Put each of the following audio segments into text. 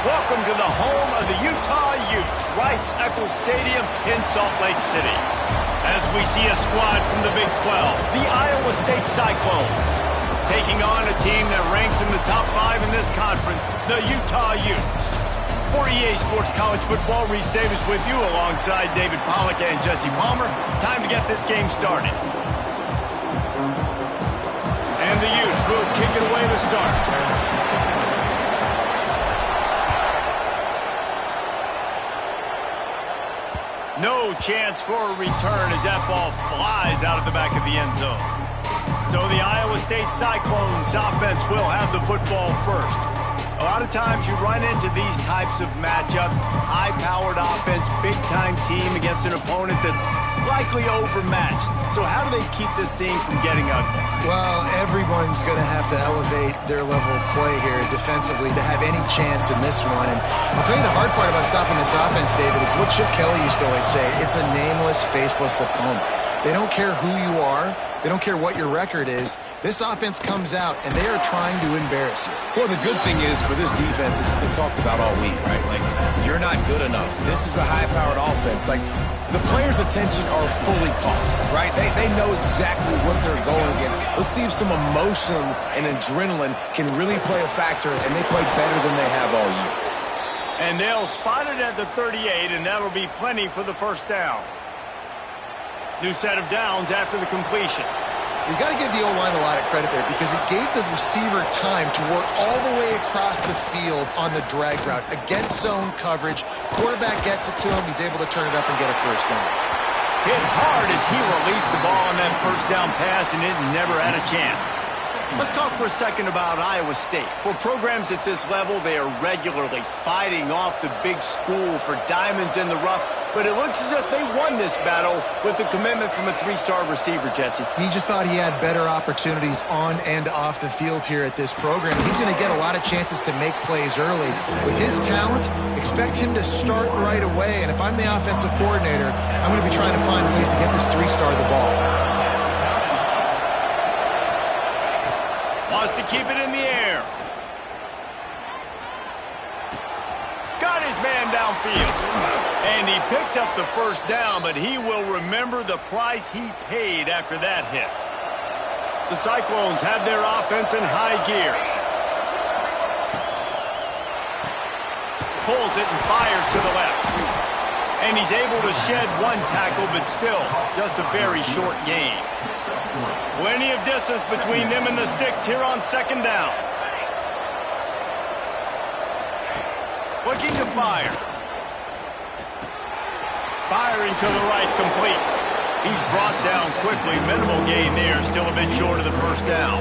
Welcome to the home of the Utah Utes, Rice-Eccles Stadium in Salt Lake City. As we see a squad from the Big 12, the Iowa State Cyclones, taking on a team that ranks in the top 5 in this conference, the Utah Utes. For EA Sports College Football, Reese Davis with you alongside David Pollack and Jesse Palmer. Time to get this game started. And the Utes will kick it away to start. No chance for a return as that ball flies out of the back of the end zone. So the Iowa State Cyclones offense will have the football first. A lot of times you run into these types of matchups, high-powered offense, big-time team against an opponent that's likely overmatched. So how do they keep this thing from getting ugly? Well, everyone's going to have to elevate their level of play here defensively to have any chance in this one. And I'll tell you the hard part about stopping this offense, David, it's what Chip Kelly used to always say. It's a nameless, faceless opponent. They don't care who you are. They don't care what your record is. This offense comes out, and they are trying to embarrass you. Well, the good thing is for this defense, it's been talked about all week, right? Like, you're not good enough. This is a high-powered offense. Like, the players' attention are fully caught, right? They know exactly what they're going against. Let's see if some emotion and adrenaline can really play a factor, and they play better than they have all year. And they'll spot it at the 38, and that'll be plenty for the first down. New set of downs after the completion. You got to give the O-line a lot of credit there because it gave the receiver time to work all the way across the field on the drag route against zone coverage. Quarterback gets it to him. He's able to turn it up and get a first down. Hit hard as he released the ball on that first down pass, and it never had a chance. Let's talk for a second about Iowa State. For programs at this level, they are regularly fighting off the big school for diamonds in the rough, but it looks as if they won this battle with a commitment from a 3-star receiver, Jesse. He just thought he had better opportunities on and off the field here at this program. He's going to get a lot of chances to make plays early. With his talent, expect him to start right away, and if I'm the offensive coordinator, I'm going to be trying to find ways to get this 3-star the ball. Wants to keep it in the air. Got his man downfield. And he picked up the first down, but he will remember the price he paid after that hit. The Cyclones have their offense in high gear. Pulls it and fires to the left. And he's able to shed one tackle, but still just a very short gain. Plenty of distance between them and the sticks here on second down. Looking to fire. Firing to the right, complete. He's brought down quickly. Minimal gain there, still a bit short of the first down.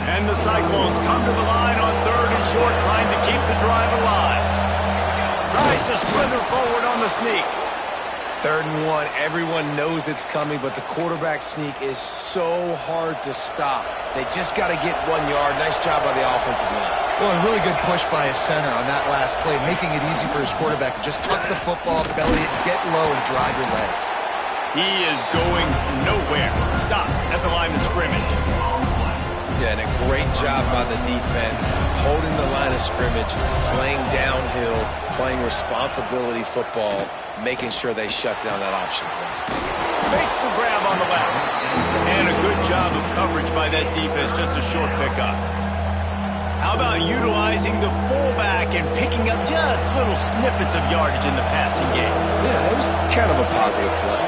And the Cyclones come to the line on 3rd and short, trying to keep the drive alive. Tries to slither forward on the sneak. 3rd and 1, everyone knows it's coming, but the quarterback sneak is so hard to stop. They just got to get 1 yard. Nice job by the offensive line. Well, a really good push by his center on that last play, making it easy for his quarterback to just tuck the football, belly it, get low, and drive your legs. He is going nowhere. Stop at the line of scrimmage. Yeah, and a great job by the defense, holding the line of scrimmage, playing downhill, playing responsibility football, making sure they shut down that option play. Makes the grab on the left. And a good job of coverage by that defense, just a short pickup. How about utilizing the fullback and picking up just little snippets of yardage in the passing game? Yeah, it was kind of a positive play.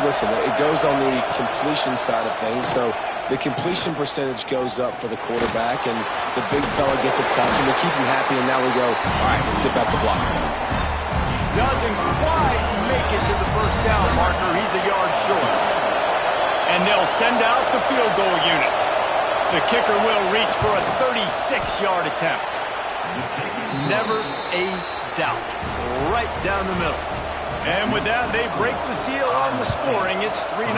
Listen, it goes on the completion side of things, so the completion percentage goes up for the quarterback, and the big fella gets a touch, and we keep him happy, and now we go, all right, let's get back to blocking. Doesn't quite make it to the first down marker. He's a yard short. And they'll send out the field goal unit. The kicker will reach for a 36-yard attempt. Never a doubt. Right down the middle. And with that, they break the seal on the scoring. It's 3-0.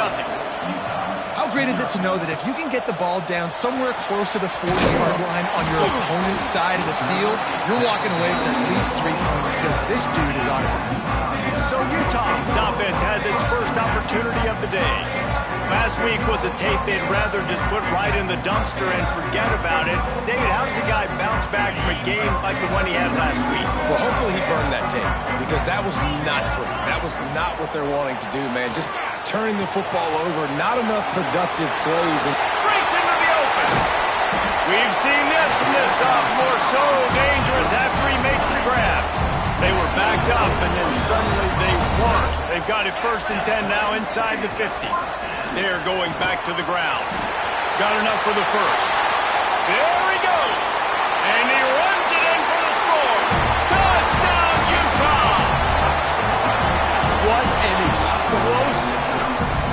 How great is it to know that if you can get the ball down somewhere close to the 40-yard line on your opponent's side of the field, you're walking away with at least 3 points because this dude is automatic. So Utah's offense has its first opportunity of the day. Last week was a tape they'd rather just put right in the dumpster and forget about it. David, how does a guy bounce back from a game like the one he had last week? Well, hopefully he burned that tape, because that was not pretty. That was not what they're wanting to do, man. Just turning the football over, not enough productive plays. And breaks into the open. We've seen this from this sophomore, so dangerous after he makes the grab. They were backed up, and then suddenly they weren't. They've got it 1st and 10 now inside the 50. They're going back to the ground. Got enough for the first. There he goes. And he runs it in for the score. Touchdown, Utah! What an explosive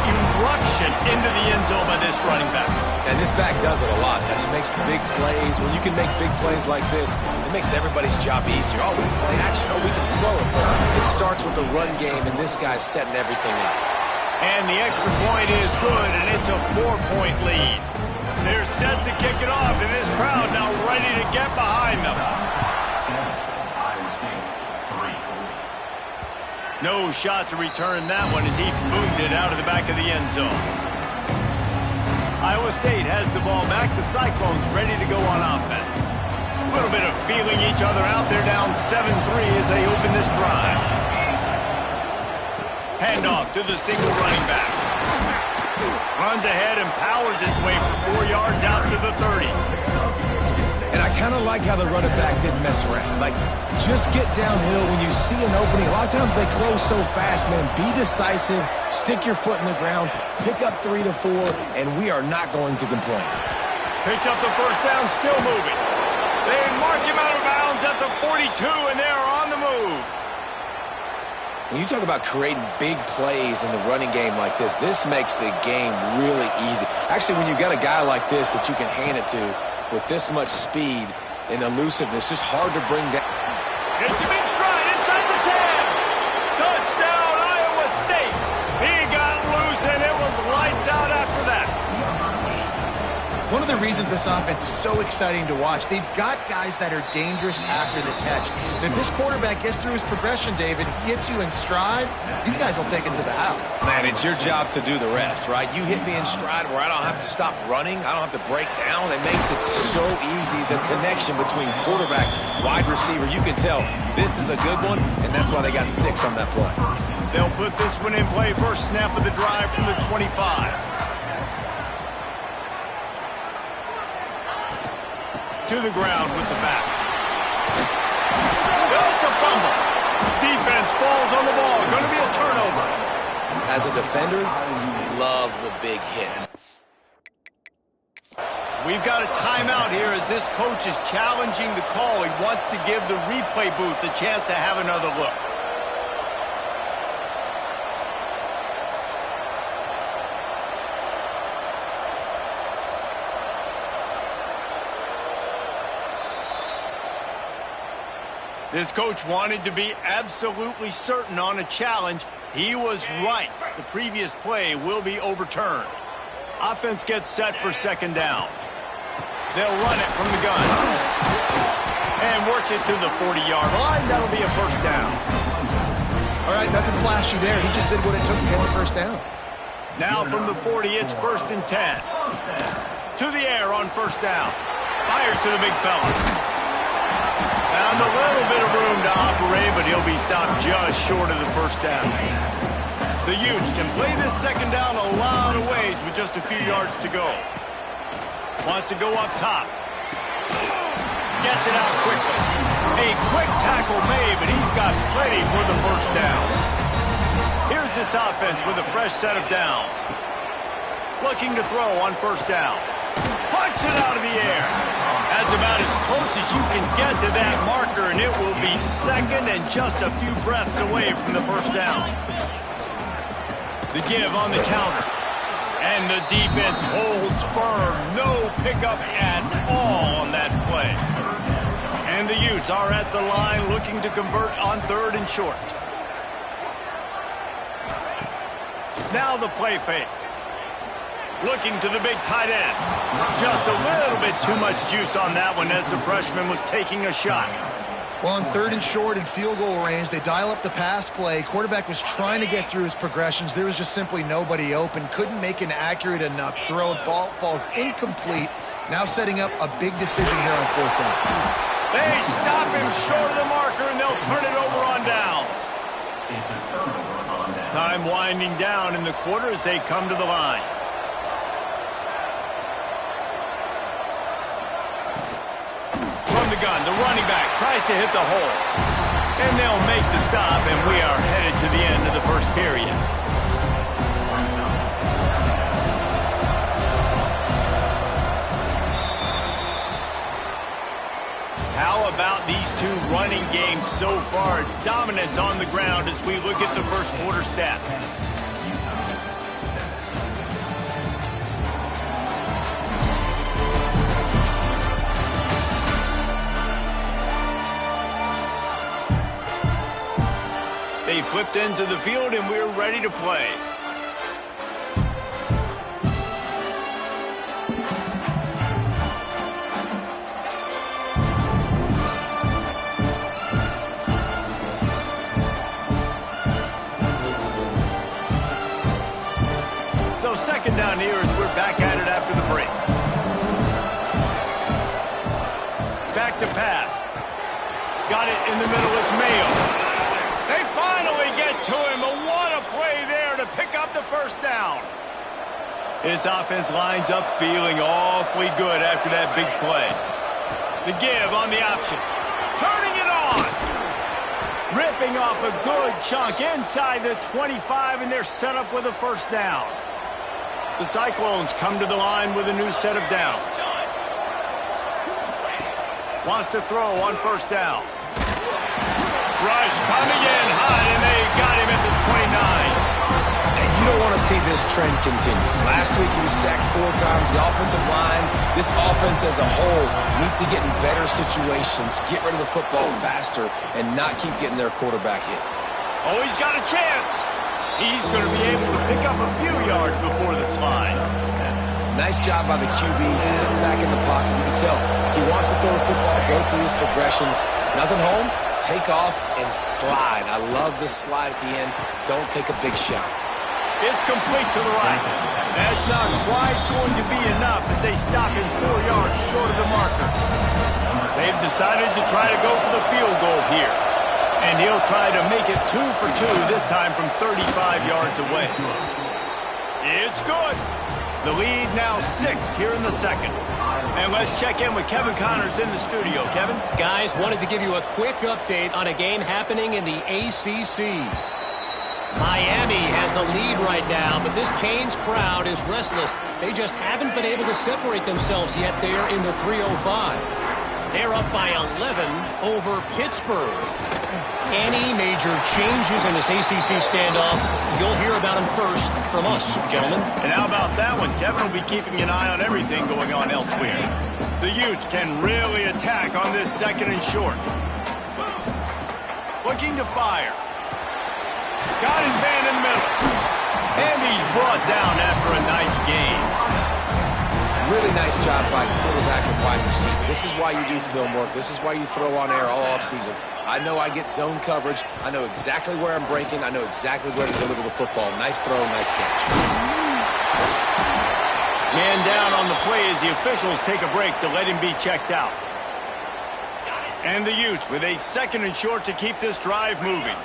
eruption into the end zone by this running back. And this back does it a lot. That he makes big plays. When you can make big plays like this, it makes everybody's job easier. Oh, we can play action. Oh, we can throw it. But it starts with the run game, and this guy's setting everything up. And the extra point is good, and it's a 4-point lead. They're set to kick it off, and this crowd now ready to get behind them. No shot to return that one as he boomed it out of the back of the end zone. Iowa State has the ball back. The Cyclones ready to go on offense. A little bit of feeling each other out. They're down 7-3 as they open this drive. Handoff to the single running back. Runs ahead and powers his way for 4 yards out to the 30. And I kind of like how the running back didn't mess around. Like, just get downhill when you see an opening. A lot of times they close so fast, man. Be decisive, stick your foot in the ground, pick up 3 to 4, and we are not going to complain. Picks up the first down, still moving. They mark him out of bounds at the 42, and they are on the move. When you talk about creating big plays in the running game like this makes the game really easy. Actually, when you've got a guy like this that you can hand it to with this much speed and elusiveness, just hard to bring down. It's a big stride inside the 10. Touchdown, Iowa State. He got loose, and it was lights out after that. One of the reasons this offense is so exciting to watch, they've got guys that are dangerous after the catch. And if this quarterback gets through his progression, David, hits you in stride, these guys will take it to the house. Man, it's your job to do the rest, right? You hit me in stride where I don't have to stop running. I don't have to break down. It makes it so easy. The connection between quarterback, wide receiver, you can tell this is a good one, and that's why they got 6 on that play. They'll put this one in play. First snap of the drive from the 25. To the ground with the back. It's a fumble. Defense falls on the ball. Going to be a turnover. As a defender, you love the big hits. We've got a timeout here as this coach is challenging the call. He wants to give the replay booth the chance to have another look. This coach wanted to be absolutely certain on a challenge. He was right. The previous play will be overturned. Offense gets set for second down. They'll run it from the gun. And works it to the 40-yard line. That'll be a first down. All right, nothing flashy there. He just did what it took to get the first down. Now from the 40, it's 1st and 10. To the air on first down. Fires to the big fella. Found a little bit of room to operate, but he'll be stopped just short of the first down. The Utes can play this second down a lot of ways with just a few yards to go. Wants to go up top. Gets it out quickly. A quick tackle made, but he's got plenty for the first down. Here's this offense with a fresh set of downs. Looking to throw on first down. Punts it out of the air. That's about as close as you can get to that marker, and it will be second and just a few breaths away from the first down. The give on the counter. And the defense holds firm. No pickup at all on that play. And the Utes are at the line looking to convert on 3rd and short. Now the play fake. Looking to the big tight end. Just a little bit too much juice on that one as the freshman was taking a shot. Well, on 3rd and short and field goal range, they dial up the pass play. Quarterback was trying to get through his progressions. There was just simply nobody open. Couldn't make an accurate enough throw. Ball falls incomplete. Now setting up a big decision here on 4th down. They stop him short of the marker, and they'll turn it over on downs. Time winding down in the quarter as they come to the line. From the gun, the running back tries to hit the hole. And they'll make the stop, and we are headed to the end of the first period. How about these two running games so far? Dominance on the ground as we look at the first quarter stats. They flipped into the field, and we're ready to play. So 2nd down here as we're back at it after the break. Back to pass. Got it in the middle. It's Mayo. They finally get to him. What a play there to pick up the first down. His offense lines up feeling awfully good after that big play. The give on the option. Turning it on. Ripping off a good chunk inside the 25, and they're set up with a first down. The Cyclones come to the line with a new set of downs. Wants to throw on 1st down. Rush coming in high, and they got him at the 29. And you don't want to see this trend continue. Last week he was sacked 4 times. The offensive line, this offense as a whole, needs to get in better situations, get rid of the football faster, and not keep getting their quarterback hit. Oh, he's got a chance. He's going to be able to pick up a few yards before the slide. Nice job by the QB, sitting back in the pocket. You can tell he wants to throw the football, go through his progressions. Nothing home, take off and slide. I love this slide at the end. Don't take a big shot. It's complete to the right. That's not quite going to be enough as they stop him 4 yards short of the marker. They've decided to try to go for the field goal here. And he'll try to make it 2 for 2, this time from 35 yards away. It's good. The lead now 6 here in the 2nd. And let's check in with Kevin Connors in the studio. Kevin? Guys, wanted to give you a quick update on a game happening in the ACC. Miami has the lead right now, but this Canes crowd is restless. They just haven't been able to separate themselves yet there in the 305. They're up by 11 over Pittsburgh. Any major changes in this ACC standoff, you'll hear about them first from us, gentlemen. And how about that one? Kevin will be keeping an eye on everything going on elsewhere. The Utes can really attack on this 2nd and short. Looking to fire. Got his man in the middle. And he's brought down after a nice game. Really nice job by quarterback and wide receiver. This is why you do film work. This is why you throw on air all offseason. I know I get zone coverage. I know exactly where I'm breaking. I know exactly where to deliver the football. Nice throw, nice catch. Man down on the play as the officials take a break to let him be checked out. And the Utes with a 2nd and short to keep this drive moving.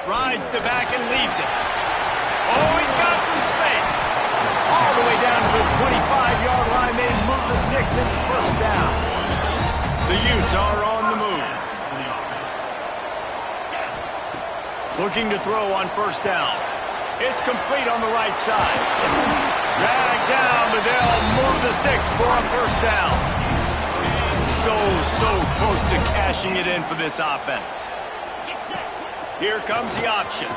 Rides the back and leaves it. Oh, he's got some space. All the way down to the 25-yard line. They move the sticks. It's 1st down. The Utes are on the move. Looking to throw on 1st down. It's complete on the right side. Dragged down, but they'll move the sticks for a 1st down. So close to cashing it in for this offense. Here comes the option. And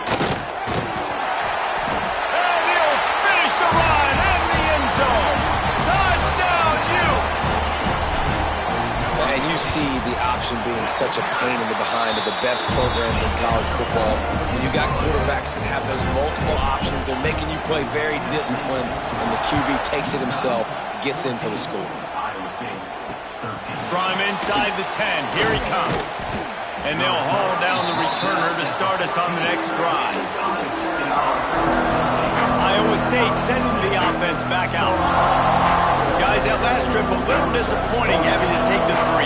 he'll finish the run in the end zone. Touchdown, Utes! And you see the option being such a pain in the behind of the best programs in college football. When you got quarterbacks that have those multiple options, they're making you play very disciplined, and the QB takes it himself. gets in for the score. From inside the 10, here he comes. And they'll haul down the returner to start us on the next drive. Iowa State sending the offense back out. Guys, that last trip a little disappointing having to take the 3.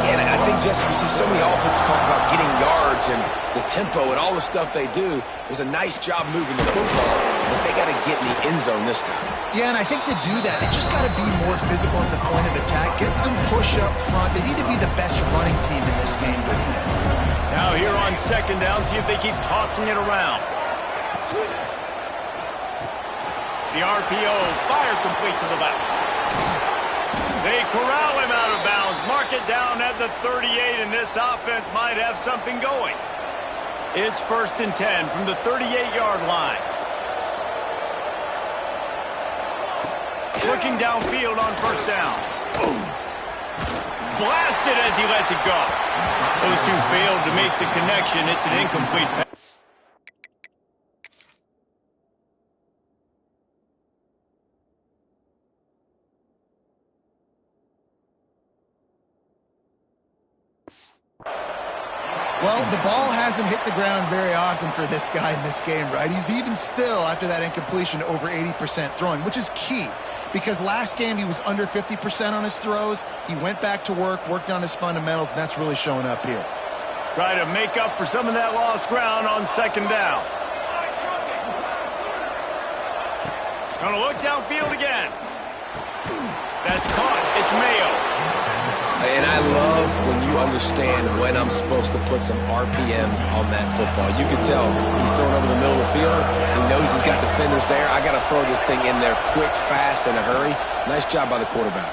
Yeah, and I think, Jesse, you see so many offenses talk about getting yards and the tempo and all the stuff they do. It was a nice job moving the football, but they got to get in the end zone this time. Yeah, and I think to do that, they just got to be more physical at the point of attack. Get some push up front. They need to be the best running team in this game. Now here on second down, see if they keep tossing it around. The RPO, fire complete to the left. They corral him out of bounds. Mark it down at the 38, and this offense might have something going. It's 1st and 10 from the 38-yard line. Looking downfield on 1st down. Boom. Blasted as he lets it go. Those two failed to make the connection. It's an incomplete pass. Well, the ball hasn't hit the ground very often for this guy in this game, right? He's even still, after that incompletion, over 80% throwing, which is key. Because last game he was under 50% on his throws. He went back to work, worked on his fundamentals, and that's really showing up here. Try to make up for some of that lost ground on 2nd down. Gonna look downfield again. That's caught. It's Mayo. And I love when you understand when I'm supposed to put some RPMs on that football. You can tell he's throwing over the middle of the field. He knows he's got defenders there. I got to throw this thing in there quick, fast, in a hurry. Nice job by the quarterback.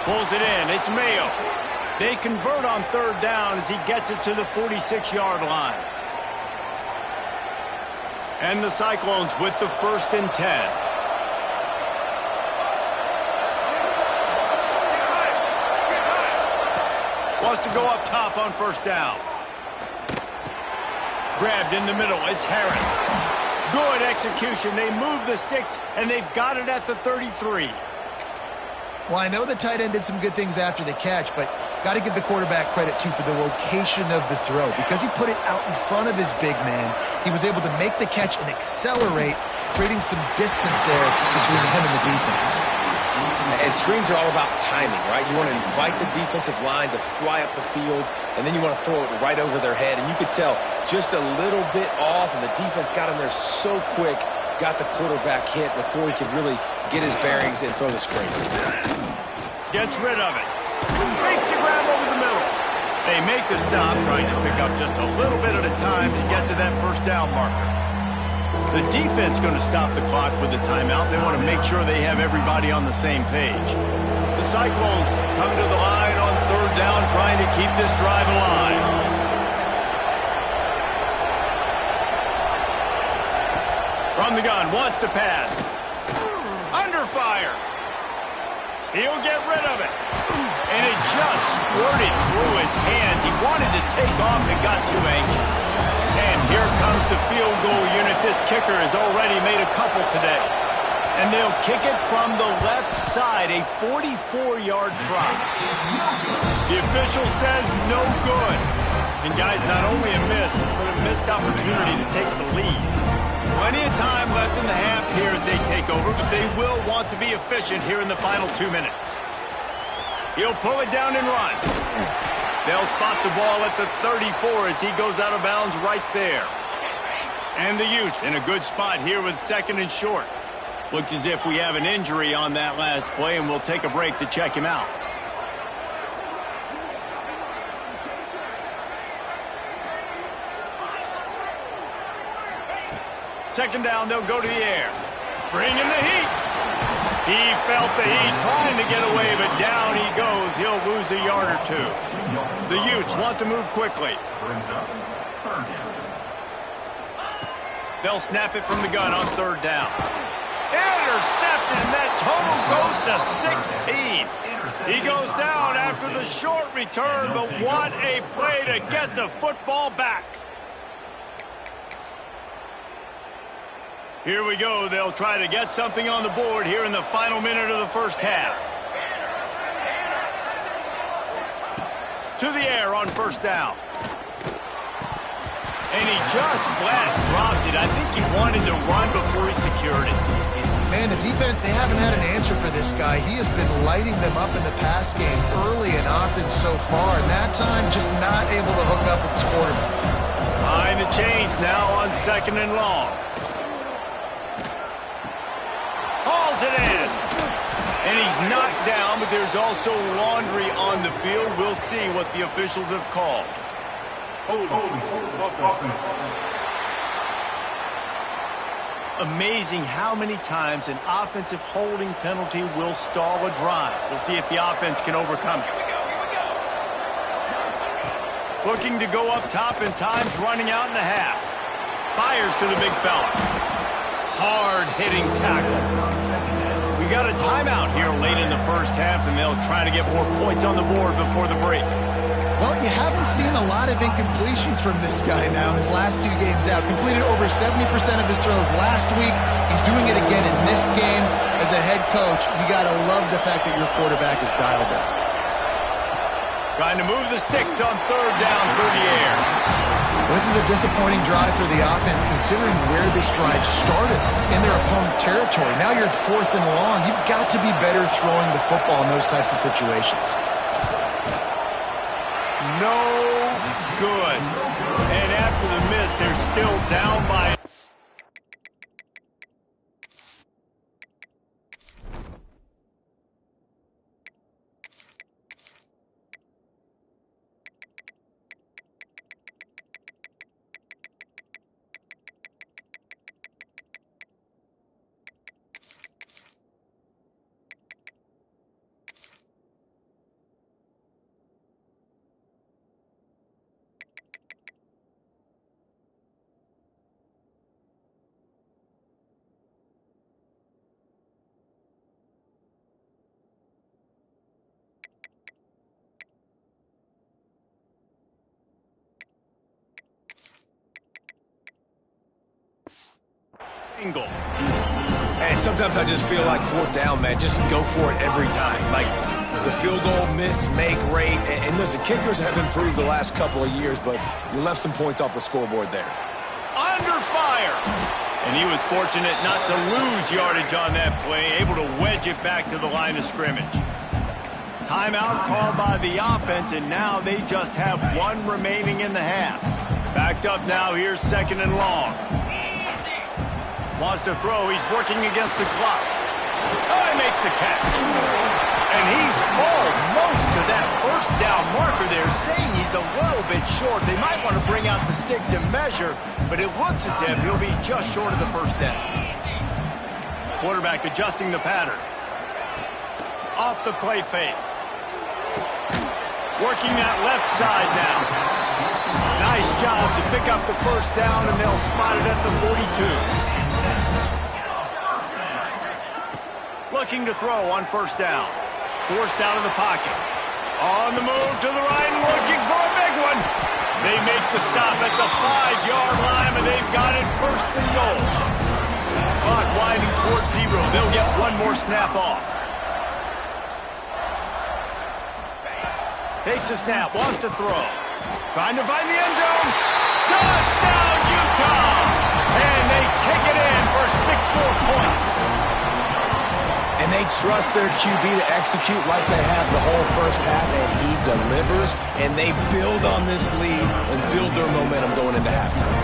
Pulls it in. It's Mayo. They convert on 3rd down as he gets it to the 46-yard line. And the Cyclones with the 1st and 10. Wants to go up top on 1st down. Grabbed in the middle. It's Harris. Good execution. They move the sticks, and they've got it at the 33. Well, I know the tight end did some good things after the catch, but got to give the quarterback credit, too, for the location of the throw. Because he put it out in front of his big man, he was able to make the catch and accelerate, creating some distance there between him and the defense. And screens are all about timing, right? You want to invite the defensive line to fly up the field, and then you want to throw it right over their head. And you could tell just a little bit off, and the defense got in there so quick, got the quarterback hit before he could really get his bearings and throw the screen. Gets rid of it. Makes the grab over the middle. They make the stop, trying to pick up just a little bit at a time to get to that 1st down marker. The defense going to stop the clock with a timeout. They want to make sure they have everybody on the same page. The Cyclones come to the line on 3rd down, trying to keep this drive alive. From the gun, wants to pass. Under fire. He'll get rid of it. And it just squirted through his hands. He wanted to take off and got too anxious. And here comes the field goal unit. This kicker has already made a couple today. And they'll kick it from the left side, a 44-yard try. The official says no good. And guys, not only a miss, but a missed opportunity to take the lead. Plenty of time left in the half here as they take over, but they will want to be efficient here in the final 2 minutes. He'll pull it down and run. They'll spot the ball at the 34 as he goes out of bounds right there. And the Utes in a good spot here with 2nd and short. Looks as if we have an injury on that last play, and we'll take a break to check him out. Second down, they'll go to the air. Bring in the heat. He felt the heat trying to get away, but down he goes. He'll lose a yard or two. The Utes want to move quickly. They'll snap it from the gun on 3rd down. Intercepted, and that total goes to 16. He goes down after the short return, but what a play to get the football back. Here we go. They'll try to get something on the board here in the final minute of the first half. To the air on first down. And he just flat dropped it. I think he wanted to run before he secured it. Man, the defense, they haven't had an answer for this guy. He has been lighting them up in the pass game early and often so far. And that time, just not able to hook up with his quarterback. Behind the chains now on 2nd and long. Hauls it in. And he's knocked down, but there's also laundry on the field. We'll see what the officials have called. Amazing how many times an offensive holding penalty will stall a drive. We'll see if the offense can overcome it. Looking to go up top, and time's running out in the half. Fires to the big fella. Hard-hitting tackle. We got a timeout here late in the first half, and they'll try to get more points on the board before the break. Well, you haven't seen a lot of incompletions from this guy now in his last 2 games out. Completed over 70% of his throws last week. He's doing it again in this game. As a head coach, you got to love the fact that your quarterback is dialed up. Trying to move the sticks on 3rd down through the air. This is a disappointing drive for the offense, considering where this drive started, in their opponent territory. Now you're 4th and long. You've got to be better throwing the football in those types of situations. No good. And after the miss, they're still down by... And sometimes I just feel like 4th down, man, just go for it every time. Like the field goal miss-make rate. And listen, kickers have improved the last couple of years, but you left some points off the scoreboard there. Under fire. And he was fortunate not to lose yardage on that play, able to wedge it back to the line of scrimmage. Timeout called by the offense, and now they just have 1 remaining in the half. Backed up now, here's 2nd and long. Wants to throw. He's working against the clock. Oh, he makes the catch. And he's almost to that 1st down marker there, saying he's a little bit short. They might want to bring out the sticks and measure, but it looks as if he'll be just short of the 1st down. Quarterback adjusting the pattern. Off the play fake. Working that left side now. Nice job to pick up the 1st down, and they'll spot it at the 42. Looking to throw on 1st down. Forced out of the pocket. On the move to the right, looking for a big one. They make the stop at the 5-yard line, and they've got it 1st and goal. Clock winding towards 0. They'll get 1 more snap off. Takes a snap, wants to throw. Trying to find the end zone. Touchdown, Utah! And they take it in for 6 more points. And they trust their QB to execute like they have the whole first half, and he delivers, and they build on this lead and build their momentum going into halftime.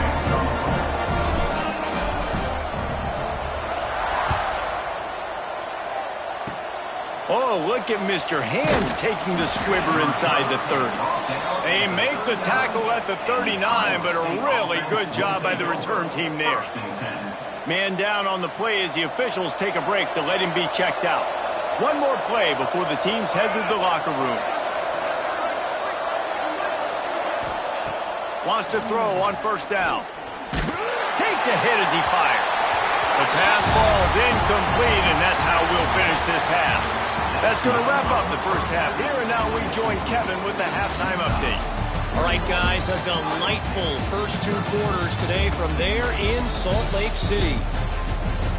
Oh, look at Mr. Hands taking the squibber inside the 30. They make the tackle at the 39, but a really good job by the return team there. Man down on the play as the officials take a break to let him be checked out. 1 more play before the teams head to the locker rooms. Wants to throw on 1st down. Takes a hit as he fires. The pass ball's incomplete, and that's how we'll finish this half. That's going to wrap up the first half here, and now we join Kevin with the halftime update. All right, guys, a delightful first 2 quarters today from there in Salt Lake City.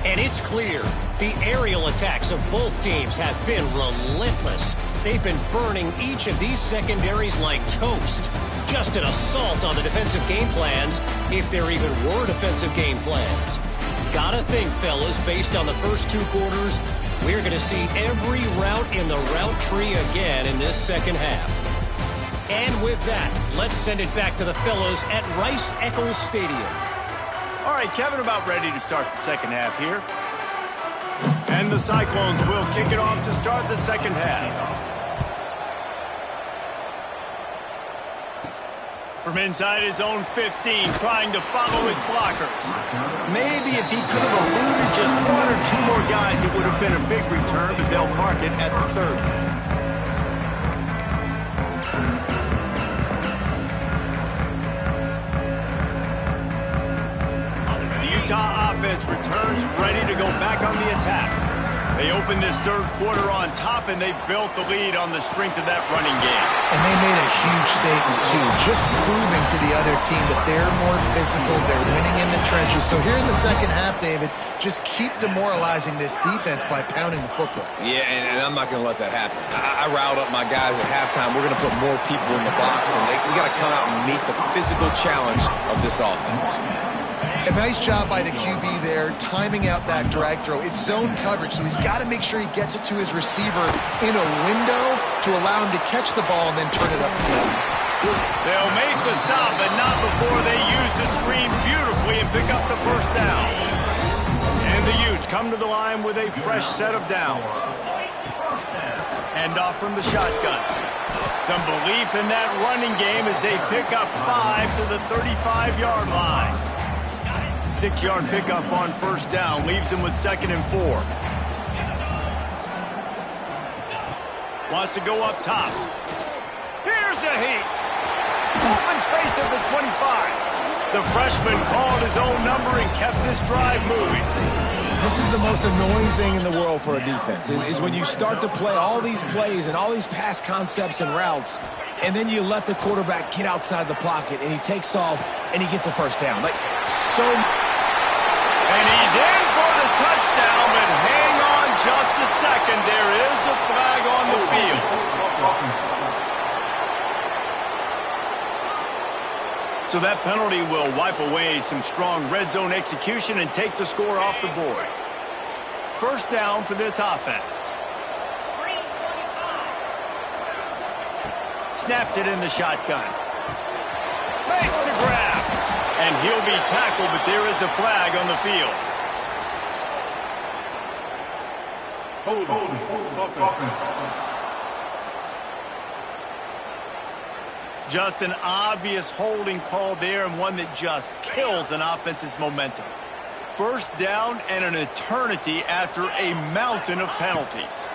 And it's clear the aerial attacks of both teams have been relentless. They've been burning each of these secondaries like toast. Just an assault on the defensive game plans, if there even were defensive game plans. Gotta think, fellas, based on the first 2 quarters, we're going to see every route in the route tree again in this second half. And with that, let's send it back to the fellas at Rice-Eccles Stadium. All right, Kevin, about ready to start the second half here. And the Cyclones will kick it off to start the second half. From inside his own 15, trying to follow his blockers. Maybe if he could have eluded just 1 or 2 more guys, it would have been a big return, but they'll mark it at the 30. Utah offense returns ready to go back on the attack. They opened this third quarter on top, and they built the lead on the strength of that running game. And they made a huge statement, too, just proving to the other team that they're more physical, they're winning in the trenches. So here in the second half, David, just keep demoralizing this defense by pounding the football. Yeah, and I'm not going to let that happen. I riled up my guys at halftime. We're going to put more people in the box, and we got to come out and meet the physical challenge of this offense. A nice job by the QB there, timing out that drag throw. It's zone coverage, so he's got to make sure he gets it to his receiver in a window to allow him to catch the ball and then turn it upfield. They'll make the stop, but not before they use the screen beautifully and pick up the first down. And the Utes come to the line with a fresh set of downs. Hand off from the shotgun. Some belief in that running game as they pick up 5 to the 35-yard line. 6-yard pickup on first down leaves them with 2nd and 4. Wants to go up top. Here's a heat. Open space at the 25. The freshman called his own number and kept this drive moving. This is the most annoying thing in the world for a defense, is when you start to play all these plays and all these pass concepts and routes, and then you let the quarterback get outside the pocket, and he takes off, and he gets a first down. And he's in for the touchdown, but hang on just a second. There is a flag on the field. So that penalty will wipe away some strong red zone execution and take the score off the board. First down for this offense. Snaps it in the shotgun. Makes the grab. And he'll be tackled, but there is a flag on the field. Just an obvious holding call there, and one that just kills an offense's momentum. First down and an eternity after a mountain of penalties.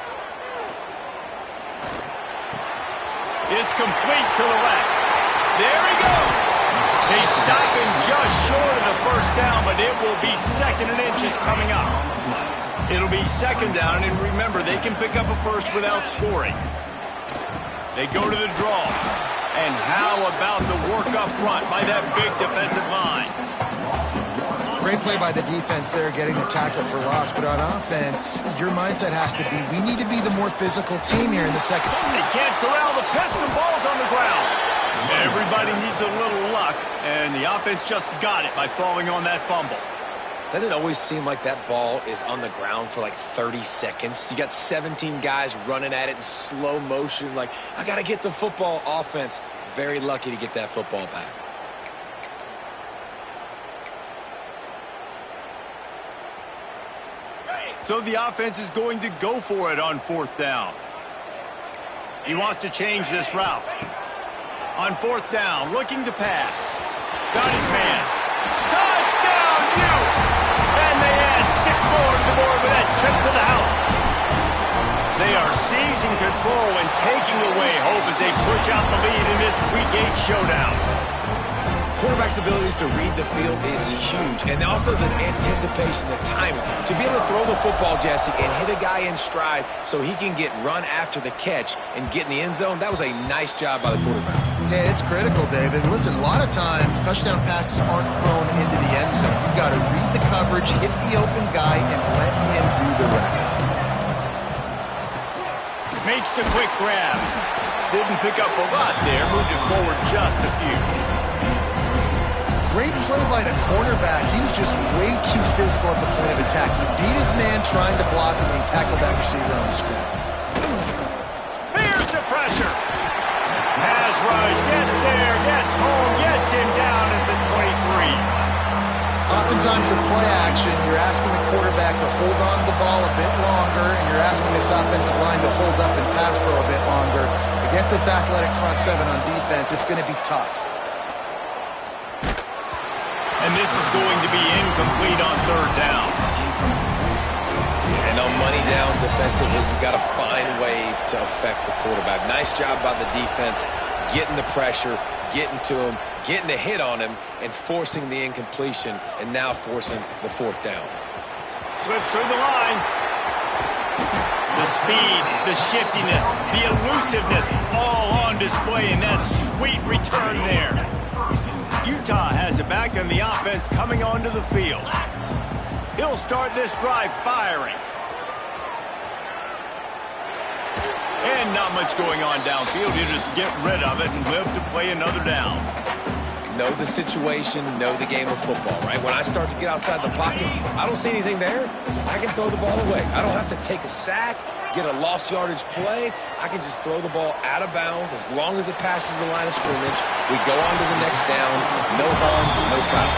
It's complete to the left. There he goes. They stop him just short of the first down, but it will be 2nd and inches coming up. It'll be 2nd down, and remember, they can pick up a first without scoring. They go to the draw. And how about the work up front by that big defensive line? Great play by the defense there, getting the tackle for loss. But on offense, your mindset has to be, we need to be the more physical team here in the second. They can't corral the Piston ball's on the ground. Everybody needs a little luck, and the offense just got it by falling on that fumble. Doesn't it always seem like that ball is on the ground for like 30 seconds? You got 17 guys running at it in slow motion. Like, I got to get the football. Offense, very lucky to get that football back. So the offense is going to go for it on 4th down. He wants to change this route. On 4th down, looking to pass. Got his man. Touchdown, Utes! And they add 6 more to the board with that trip to the house. They are seizing control and taking away hope as they push out the lead in this Week 8 showdown. Quarterback's abilities to read the field is huge, and also the anticipation, the timing. To be able to throw the football, Jesse, and hit a guy in stride so he can get run after the catch and get in the end zone, that was a nice job by the quarterback. Yeah, it's critical, David. Listen, a lot of times touchdown passes aren't thrown into the end zone. You've got to read the coverage, hit the open guy, and let him do the rest. Makes the quick grab. Didn't pick up a lot there. Moved it forward just a few. Great play by the cornerback. He was just way too physical at the point of attack. He beat his man trying to block him, and he tackled that receiver on the screen. Here's the pressure. Pass rush, gets there, gets home, gets him down at the 23. Oftentimes with play action, you're asking the quarterback to hold on to the ball a bit longer, and you're asking this offensive line to hold up and pass pro a bit longer. Against this athletic front seven on defense, it's going to be tough. And this is going to be incomplete on third down. And on money down defensively, you've got to find ways to affect the quarterback. Nice job by the defense, getting the pressure, getting to him, getting a hit on him, and forcing the incompletion, and now forcing the fourth down. Slips through the line. The speed, the shiftiness, the elusiveness, all on display in that sweet return there. Utah has it back, and the offense coming onto the field. He'll start this drive firing. And not much going on downfield. You just get rid of it and live to play another down. Know the situation, know the game of football, right? When I start to get outside the pocket, I don't see anything there, I can throw the ball away. I don't have to take a sack, get a lost yardage play. I can just throw the ball out of bounds as long as it passes the line of scrimmage. We go on to the next down. No harm, no foul.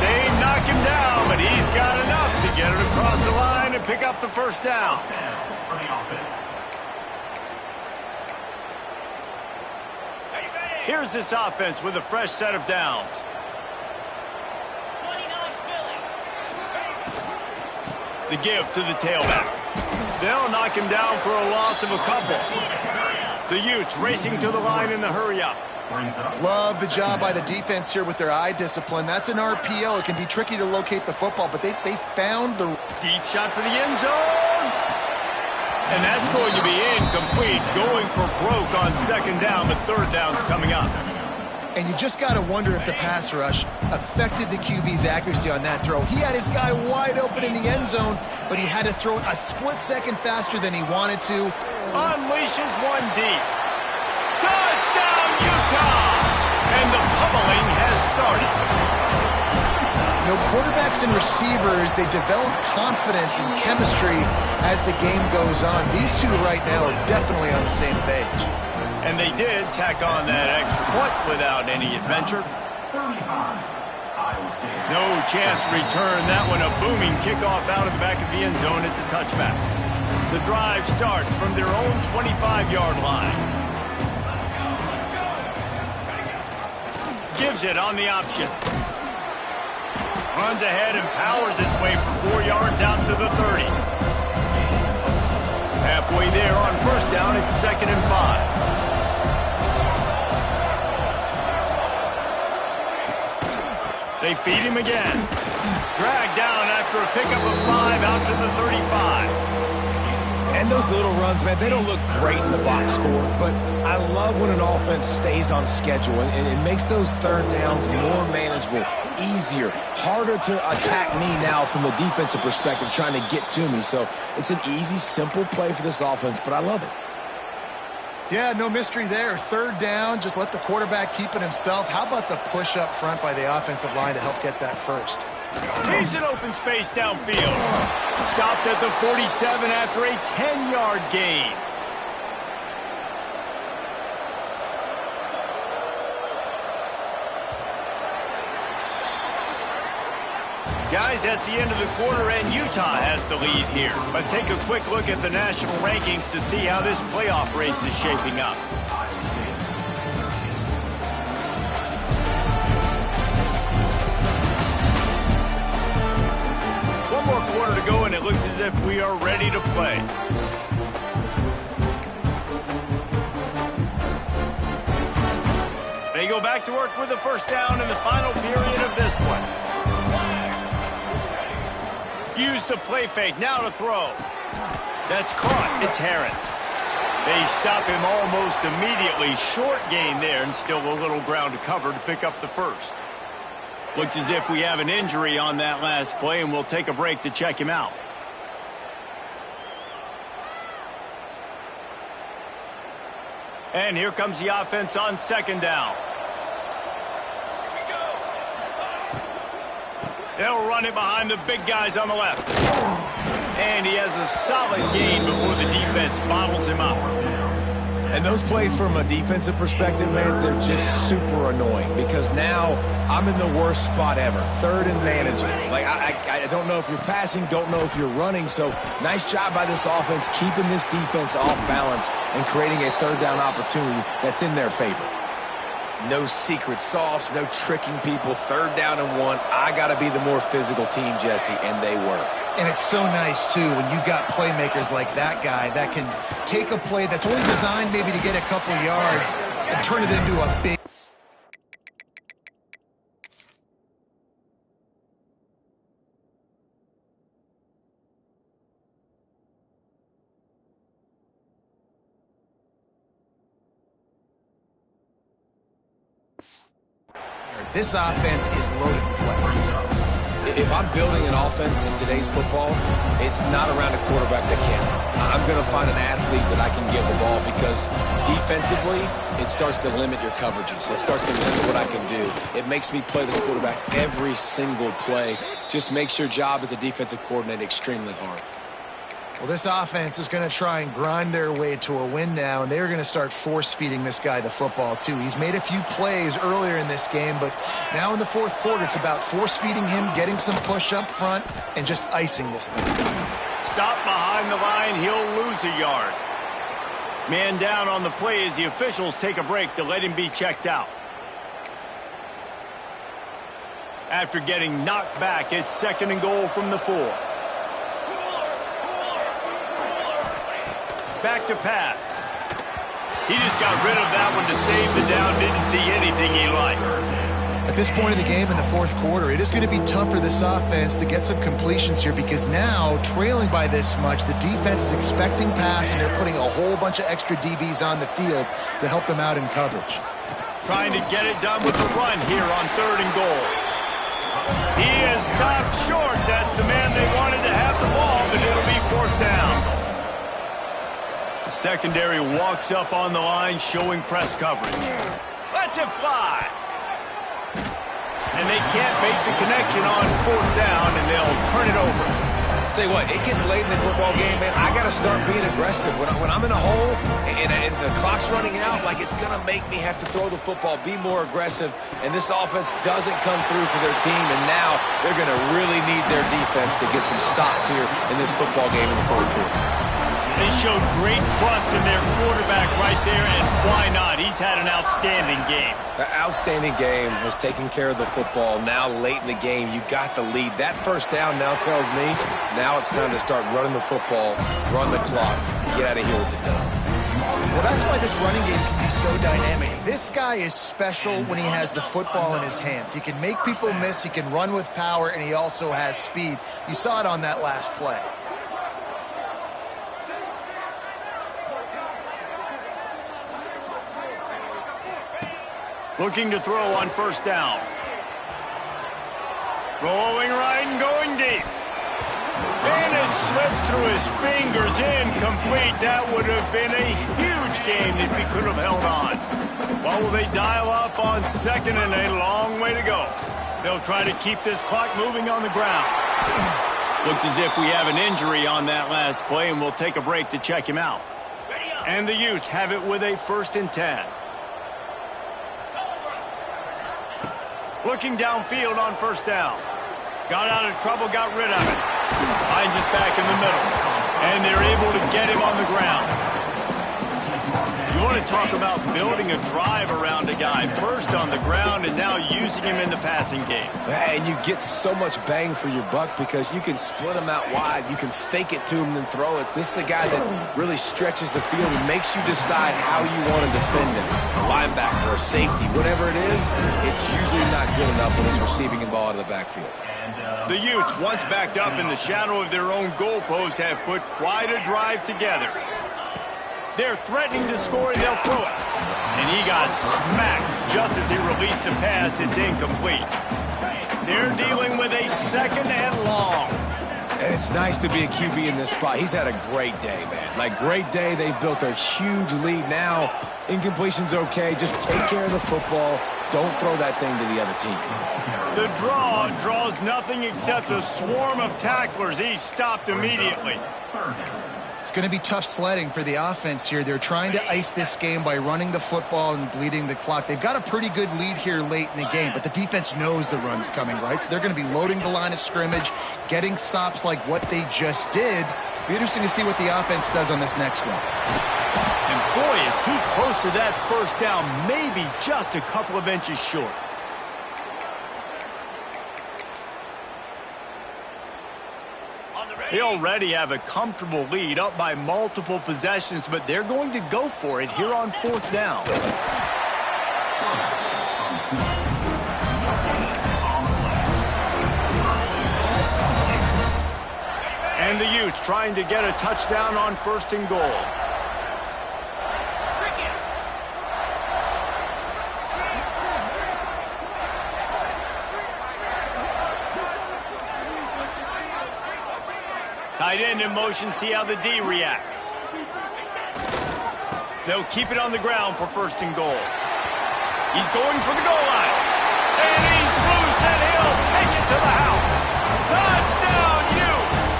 They knock him down, but he's got enough to get it across the line and pick up the first down. Here's this offense with a fresh set of downs. The give to the tailback. They'll knock him down for a loss of a couple. The Utes racing to the line in the hurry-up. Love the job by the defense here with their eye discipline. That's an RPO. It can be tricky to locate the football, but they found the... Deep shot for the end zone. And that's going to be incomplete. Going for broke on second down, but third down's coming up. And you just got to wonder if the pass rush affected the QB's accuracy on that throw. He had his guy wide open in the end zone, but he had to throw it a split second faster than he wanted to. Unleashes one deep. Touchdown, Utah! And the pummeling has started. You know, quarterbacks and receivers, they develop confidence and chemistry as the game goes on. These two right now are definitely on the same page. And they did tack on that extra point without any adventure. No chance to return that one. A booming kickoff out of the back of the end zone. It's a touchback. The drive starts from their own 25-yard line. Gives it on the option. Runs ahead and powers his way for 4 yards out to the 30. Halfway there on first down, it's 2nd and 5. They feed him again. Dragged down after a pickup of 5 out to the 35. And those little runs, man, they don't look great in the box score, but I love when an offense stays on schedule, and it makes those third downs more manageable, easier, harder to attack me now from the defensive perspective trying to get to me. So it's an easy, simple play for this offense, but I love it. Yeah, no mystery there. Third down, just let the quarterback keep it himself. How about the push up front by the offensive line to help get that first? He's in open space downfield. Stopped at the 47 after a 10-yard gain. Guys, that's the end of the quarter, and Utah has the lead here. Let's take a quick look at the national rankings to see how this playoff race is shaping up. One more quarter to go, and it looks as if we are ready to play. They go back to work with the first down in the final period of this one. Use the play fake, now to throw. That's caught, it's Harris. They stop him almost immediately. Short gain there and still a little ground to cover to pick up the first. Looks as if we have an injury on that last play, and we'll take a break to check him out. And here comes the offense on second down. They'll run it behind the big guys on the left. And he has a solid gain before the defense bottles him up. And those plays from a defensive perspective, man, they're just super annoying because now I'm in the worst spot ever, third and manageable. Like, I don't know if you're passing, don't know if you're running, so nice job by this offense keeping this defense off balance and creating a third down opportunity that's in their favor. No secret sauce, no tricking people. Third down and 1. I got to be the more physical team, Jesse, and they were. And it's so nice, too, when you've got playmakers like that guy that can take a play that's only designed maybe to get a couple of yards and turn it into a big... This offense is loaded with weapons. If I'm building an offense in today's football, it's not around a quarterback that can. I'm going to find an athlete that I can give the ball because defensively, it starts to limit your coverages. It starts to limit what I can do. It makes me play the quarterback every single play. Just makes your job as a defensive coordinator extremely hard. Well, this offense is going to try and grind their way to a win now, and they're going to start force-feeding this guy the football, too. He's made a few plays earlier in this game, but now in the fourth quarter, it's about force-feeding him, getting some push up front, and just icing this thing. Stop behind the line, he'll lose a yard. Man down on the play as the officials take a break to let him be checked out. After getting knocked back, it's second and goal from the 4. Back to pass. He just got rid of that one to save the down. Didn't see anything he liked. At this point in the game in the fourth quarter, it is going to be tough for this offense to get some completions here because now, trailing by this much, the defense is expecting pass and they're putting a whole bunch of extra DBs on the field to help them out in coverage. Trying to get it done with the run here on third and goal. He is stopped short. That's the man they wanted to have the ball, but it'll be fourth down. Secondary walks up on the line, showing press coverage. Lets it fly. And they can't make the connection on fourth down, and they'll turn it over. Tell you what, it gets late in the football game, man. I got to start being aggressive. When I'm in a hole and the clock's running out, like it's going to make me have to throw the football, be more aggressive. And this offense doesn't come through for their team, and now they're going to really need their defense to get some stops here in this football game in the fourth quarter. They showed great trust in their quarterback right there, and why not? He's had an outstanding game. The outstanding game has taken care of the football. Now late in the game, you got the lead. That first down now tells me now it's time to start running the football, run the clock, get out of here with the dub. Well, that's why this running game can be so dynamic. This guy is special when he has the football in his hands. He can make people miss, he can run with power, and he also has speed. You saw it on that last play. Looking to throw on first down. Rolling right and going deep. And it slips through his fingers, incomplete. That would have been a huge game if he could have held on. Well, will they dial up on second and a long way to go? They'll try to keep this clock moving on the ground. Looks as if we have an injury on that last play, and we'll take a break to check him out. And the Utes have it with a 1st and 10. Looking downfield on first down. Got out of trouble, got rid of it. Finds us back in the middle. And they're able to get him on the ground. You want to talk about building a drive around a guy. First on the ground and now using him in the passing game. And you get so much bang for your buck because you can split him out wide. You can fake it to him and then throw it. This is the guy that really stretches the field and makes you decide how you want to defend him. A linebacker or safety, whatever it is, it's usually not good enough when he's receiving the ball out of the backfield. The Utes, once backed up in the shadow of their own goalpost, have put quite a drive together. They're threatening to score, and they'll throw it. And he got smacked just as he released the pass. It's incomplete. They're dealing with a 2nd and long. And it's nice to be a QB in this spot. He's had a great day, man. Like, great day. They've built a huge lead now. Incompletion's okay. Just take care of the football. Don't throw that thing to the other team. The draw draws nothing except a swarm of tacklers. He's stopped immediately. It's going to be tough sledding for the offense here. They're trying to ice this game by running the football and bleeding the clock. They've got a pretty good lead here late in the game, but the defense knows the run's coming, right? So they're going to be loading the line of scrimmage, getting stops like what they just did. Be interesting to see what the offense does on this next one. And boy, is he close to that first down, maybe just a couple of inches short. They already have a comfortable lead, up by multiple possessions, but they're going to go for it here on 4th down. And the Utes trying to get a touchdown on 1st and goal. Tight end in motion, see how the D reacts. They'll keep it on the ground for 1st and goal. He's going for the goal line. And he's loose, and he'll take it to the house. Touchdown, Utes!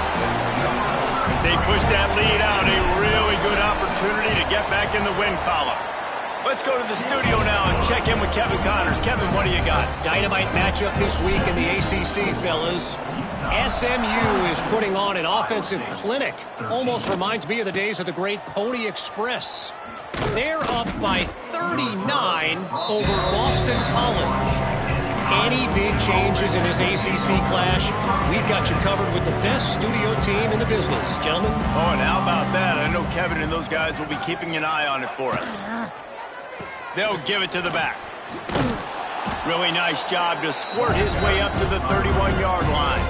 As they push that lead out, a really good opportunity to get back in the win column. Let's go to the studio now and check in with Kevin Connors. Kevin, what do you got? Dynamite matchup this week in the ACC, fellas. SMU is putting on an offensive clinic. Almost reminds me of the days of the great Pony Express. They're up by 39 over Boston College. Any big changes in this ACC clash, we've got you covered with the best studio team in the business, gentlemen. Oh, and how about that? I know Kevin and those guys will be keeping an eye on it for us. They'll give it to the back. Really nice job to squirt his way up to the 31-yard line.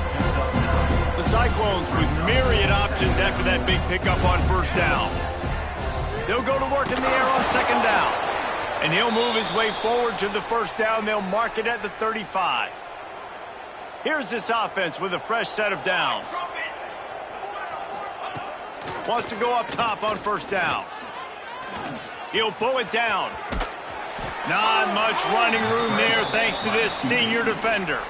The Cyclones with myriad options after that big pickup on 1st down. They'll go to work in the air on 2nd down. And he'll move his way forward to the 1st down. They'll mark it at the 35. Here's this offense with a fresh set of downs. Wants to go up top on 1st down. He'll pull it down. Not much running room there thanks to this senior defender.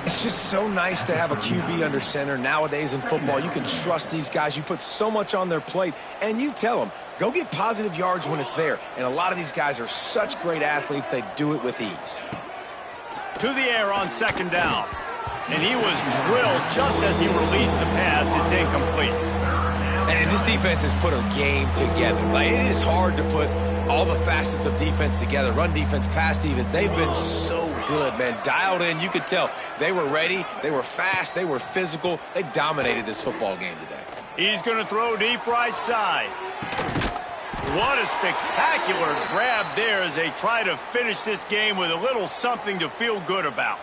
It's just so nice to have a QB under center. Nowadays in football, you can trust these guys. You put so much on their plate, and you tell them, go get positive yards when it's there. And a lot of these guys are such great athletes, they do it with ease. To the air on 2nd down. And he was drilled just as he released the pass. It's incomplete. And this defense has put a game together. Like, it is hard to put all the facets of defense together. Run defense, pass defense. They've been so good, man. Dialed in. You could tell they were ready. They were fast. They were physical. They dominated this football game today. He's going to throw deep right side. What a spectacular grab there as they try to finish this game with a little something to feel good about.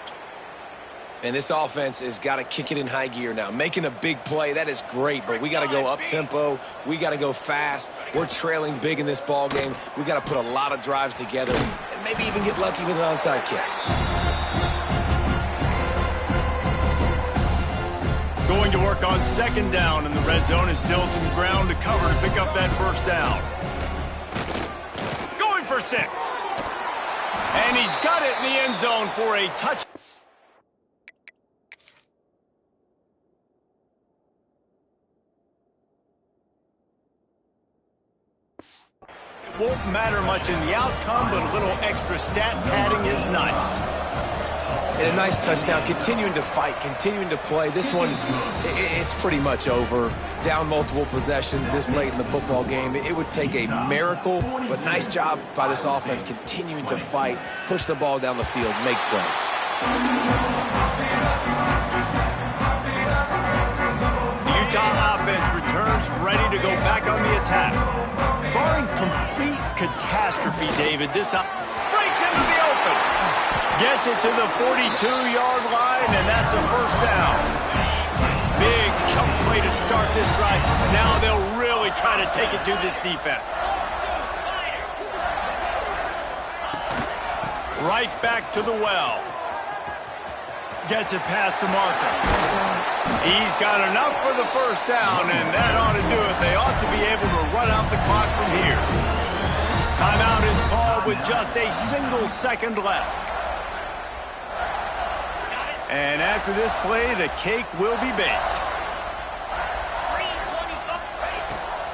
And this offense has got to kick it in high gear now. Making a big play, that is great, but we got to go up-tempo. We got to go fast. We're trailing big in this ball game. We got to put a lot of drives together and maybe even get lucky with an onside kick. Going to work on 2nd down in the red zone is still some ground to cover to pick up that 1st down. Going for 6. And he's got it in the end zone for a touchdown. Won't matter much in the outcome, but a little extra stat padding is nice. And a nice touchdown, continuing to fight, continuing to play. This one, it's pretty much over. Down multiple possessions this late in the football game. It would take a miracle, but nice job by this offense continuing to fight, push the ball down the field, make plays. The Utah offense returns ready to go back on the attack. Barring complete catastrophe, David, this breaks into the open. Gets it to the 42-yard line, and that's a 1st down. Big chunk play way to start this drive. Now they'll really try to take it to this defense. Right back to the well. Gets it past the marker. He's got enough for the first down, and that ought to do it. They ought to be able to run out the clock from here. Timeout is called with just a single second left. And after this play, the cake will be baked.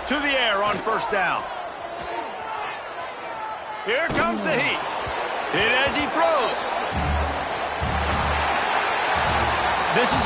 To the air on first down. Here comes the heat. Hit as he throws. This is